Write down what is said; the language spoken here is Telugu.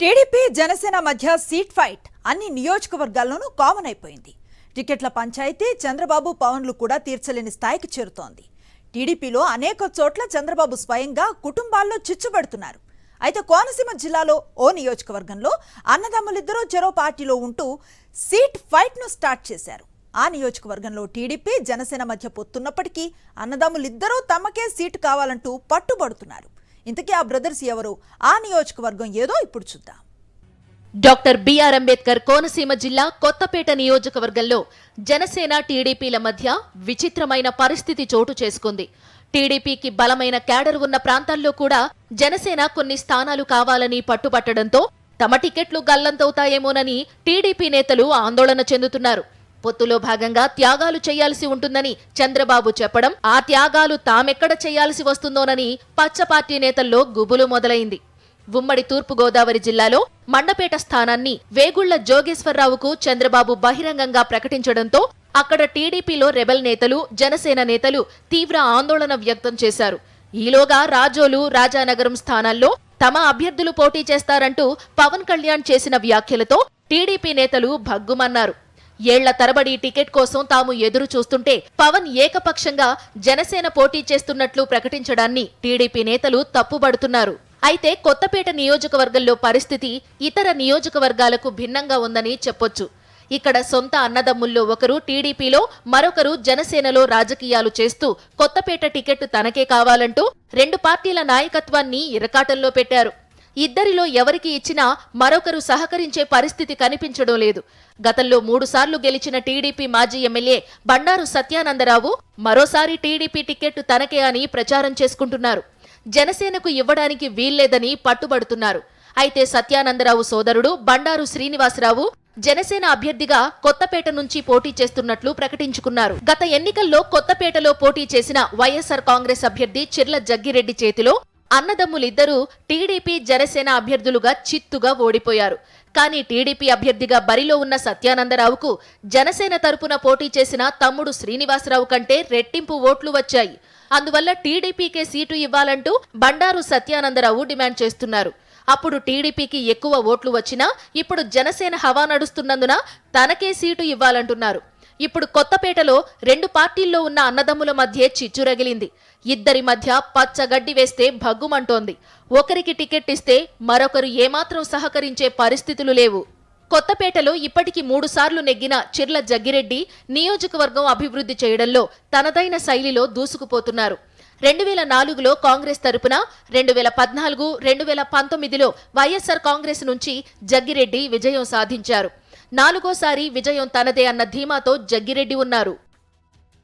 టీడీపీ జనసేన మధ్య సీట్ ఫైట్ అన్ని నియోజకవర్గాల్లోనూ కామన్ అయిపోయింది. టికెట్ల పంచాయతీ చంద్రబాబు పవన్లు కూడా తీర్చలేని స్థాయికి చేరుతోంది. టీడీపీలో అనేక చోట్ల చంద్రబాబు స్వయంగా కుటుంబాల్లో చిచ్చుపెడుతున్నారు. అయితే కోనసీమ జిల్లాలో ఓ నియోజకవర్గంలో అన్నదమ్ములిద్దరూ చెరో పార్టీలో ఉంటూ సీట్ ఫైట్ ను స్టార్ట్ చేశారు. ఆ నియోజకవర్గంలో టీడీపీ జనసేన మధ్య పొత్తున్నప్పటికీ అన్నదమ్ములిద్దరూ తమకే సీటు కావాలంటూ పట్టుబడుతున్నారు. ఇంతకీ ఆ బ్రదర్స్ ఎవరు, ఆ నియోజకవర్గం ఏదో ఇప్పుడు చూద్దాం. డాక్టర్ బిఆర్ అంబేద్కర్ కోనసీమ జిల్లా కొత్తపేట నియోజకవర్గంలో జనసేన టీడీపీల మధ్య విచిత్రమైన పరిస్థితి చోటు చేసుకుంది. టీడీపీకి బలమైన క్యాడర్ ఉన్న ప్రాంతాల్లో కూడా జనసేన కొన్ని స్థానాలు కావాలని పట్టుపట్టడంతో తమ టికెట్లు గల్లంతవుతాయేమోనని టీడీపీ నేతలు ఆందోళన చెందుతున్నారు. పొత్తులో భాగంగా త్యాగాలు చేయాల్సి ఉంటుందని చంద్రబాబు చెప్పడం, ఆ త్యాగాలు తామెక్కడ చేయాల్సి వస్తుందోనని పచ్చ పార్టీ నేతల్లో గుబులు మొదలైంది. ఉమ్మడి తూర్పుగోదావరి జిల్లాలో మండపేట స్థానాన్ని వేగుళ్ల జోగేశ్వరరావుకు చంద్రబాబు బహిరంగంగా ప్రకటించడంతో అక్కడ టీడీపీలో రెబెల్ నేతలు, జనసేన నేతలు తీవ్ర ఆందోళన వ్యక్తం చేశారు. ఈలోగా రాజోలు, రాజానగరం స్థానాల్లో తమ అభ్యర్థులు పోటీ చేస్తారంటూ పవన్ కళ్యాణ్ చేసిన వ్యాఖ్యలతో టీడీపీ నేతలు భగ్గుమన్నారు. ఏళ్ల తరబడి టికెట్ కోసం తాము ఎదురు చూస్తుంటే పవన్ ఏకపక్షంగా జనసేన పోటీ చేస్తున్నట్లు ప్రకటించడాన్ని టీడీపీ నేతలు తప్పుబడుతున్నారు. అయితే కొత్తపేట నియోజకవర్గంలో పరిస్థితి ఇతర నియోజకవర్గాలకు భిన్నంగా ఉందని చెప్పొచ్చు. ఇక్కడ సొంత అన్నదమ్ముల్లో ఒకరు టీడీపీలో, మరొకరు జనసేనలో రాజకీయాలు చేస్తూ కొత్తపేట టికెట్ తనకే కావాలంటూ రెండు పార్టీల నాయకత్వాన్ని ఇరకాటంలో పెట్టారు. ఇద్దరిలో ఎవరికి ఇచ్చినా మరొకరు సహకరించే పరిస్థితి కనిపించడం లేదు. గతంలో 3 సార్లు గెలిచిన టీడీపీ మాజీ ఎమ్మెల్యే బండారు సత్యానందరావు మరోసారి టీడీపీ టికెట్ తనకే అని ప్రచారం చేసుకుంటున్నారు. జనసేనకు ఇవ్వడానికి వీల్లేదని పట్టుబడుతున్నారు. అయితే సత్యానందరావు సోదరుడు బండారు శ్రీనివాసరావు జనసేన అభ్యర్థిగా కొత్తపేట నుంచి పోటీ చేస్తున్నట్లు ప్రకటించుకున్నారు. గత ఎన్నికల్లో కొత్తపేటలో పోటీ చేసిన వైఎస్ఆర్ కాంగ్రెస్ అభ్యర్థి చిర్ల జగ్గిరెడ్డి చేతిలో అన్నదమ్ములిద్దరూ టీడీపీ జనసేన అభ్యర్థులుగా చిత్తుగా ఓడిపోయారు. కానీ టీడీపీ అభ్యర్థిగా బరిలో ఉన్న సత్యానందరావుకు జనసేన తరపున పోటీ చేసిన తమ్ముడు శ్రీనివాసరావు కంటే రెట్టింపు ఓట్లు వచ్చాయి. అందువల్ల టీడీపీకే సీటు ఇవ్వాలంటూ బండారు సత్యానందరావు డిమాండ్ చేస్తున్నారు. అప్పుడు టీడీపీకి ఎక్కువ ఓట్లు వచ్చినా ఇప్పుడు జనసేన హవా నడుస్తున్నందున తనకే సీటు ఇవ్వాలంటున్నారు. ఇప్పుడు కొత్తపేటలో రెండు పార్టీల్లో ఉన్న అన్నదమ్ముల మధ్య చిచ్చు రగిలింది. ఇద్దరి మధ్య పచ్చగడ్డి వేస్తే భగ్గుమంటోంది. ఒకరికి టికెట్ ఇస్తే మరొకరు ఏమాత్రం సహకరించే పరిస్థితులు లేవు. కొత్తపేటలో ఇప్పటికి 3 సార్లు నెగ్గిన చిర్ల జగ్గిరెడ్డి నియోజకవర్గం అభివృద్ధి చేయడంలో తనదైన శైలిలో దూసుకుపోతున్నారు. 2004లో కాంగ్రెస్ తరపున, 2014, 2019లో వైఎస్ఆర్ కాంగ్రెస్ నుంచి జగ్గిరెడ్డి విజయం సాధించారు. 4వ సారి విజయం తనదే అన్న ధీమాతో జగ్గిరెడ్డి ఉన్నారు.